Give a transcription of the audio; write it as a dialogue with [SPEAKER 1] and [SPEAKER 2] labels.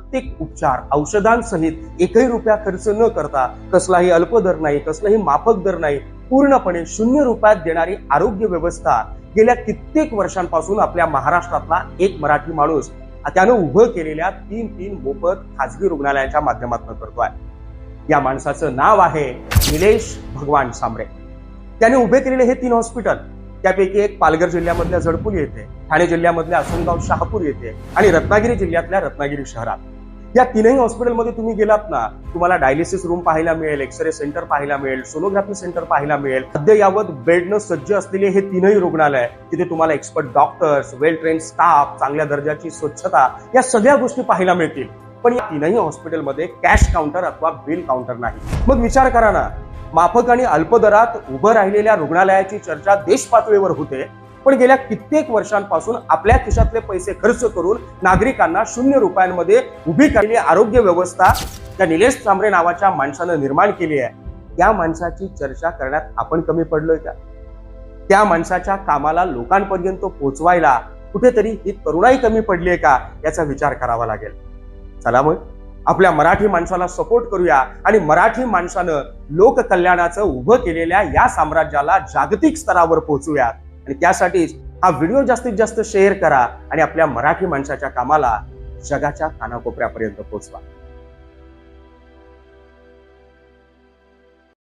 [SPEAKER 1] प्रत्येक उपचार औषधांसहित एकही रुपया खर्च न करता, कसलाही अल्प दर नाही, कसलाही माफक दर नाही, पूर्णपणे 0 रुपयात देणारी आरोग्य व्यवस्था गेल्या कित्येक वर्षांपासून आपल्या महाराष्ट्रातला एक मराठी माणूस त्यानं उभं केलेल्या 3 मोफत खाजगी रुग्णालयांच्या माध्यमातून करतोय. या माणसाचं नाव आहे निलेश भगवान सांबरे. त्याने उभे केलेले हे 3 हॉस्पिटल, त्यापैकी एक पालघर जिल्ह्यामधल्या जडपूर येथे, ठाणे जिल्ह्यामधल्या आसनगाव शहापूर येथे आणि रत्नागिरी जिल्ह्यातल्या रत्नागिरी शहरात. या 3ही हॉस्पिटलमध्ये तुम्ही गेलात ना, तुम्हाला डायलिसिस रूम पाहायला मिळेल, एक्सरे सेंटर पाहायला मिळेल, सोनोग्राफी सेंटर पाहायला मिळेल. अद्ययावत बेडनं सज्ज असलेले हे 3ही रुग्णालय, तिथे तुम्हाला एक्सपर्ट डॉक्टर्स, वेल ट्रेन स्टाफ, चांगल्या दर्जाची स्वच्छता, या सगळ्या गोष्टी पाहायला मिळतील. पण या 3ही हॉस्पिटलमध्ये कॅश काउंटर अथवा बिल काउंटर नाही. मग विचार करा ना, माफक आणि अल्प दरात उभं राहिलेल्या रुग्णालयाची चर्चा देश पातळीवर होते, पण गेल्या कित्येक वर्षांपासून आपल्या खिशातले पैसे खर्च करून नागरिकांना 0 रुपयांमध्ये उभी केलेली आरोग्य व्यवस्था त्या निलेश सांबरे नावाच्या माणसानं निर्माण केली आहे. त्या माणसाची चर्चा करण्यात आपण कमी पडलोय का? त्या माणसाच्या कामाला लोकांपर्यंत पोहोचवायला कुठेतरी ही तरुणाई कमी पडली आहे का, याचा विचार करावा लागेल. चला मग आपल्या मराठी माणसाला सपोर्ट करूया आणि मराठी माणसानं लोककल्याणाचं उभं केलेल्या या साम्राज्याला जागतिक स्तरावर पोहोचूयात. आणि त्यासाठीच हा व्हिडिओ जास्तीत जास्त शेअर करा आणि आपल्या मराठी माणसाच्या कामाला जगाच्या कानाकोपऱ्यापर्यंत पोहोचवा.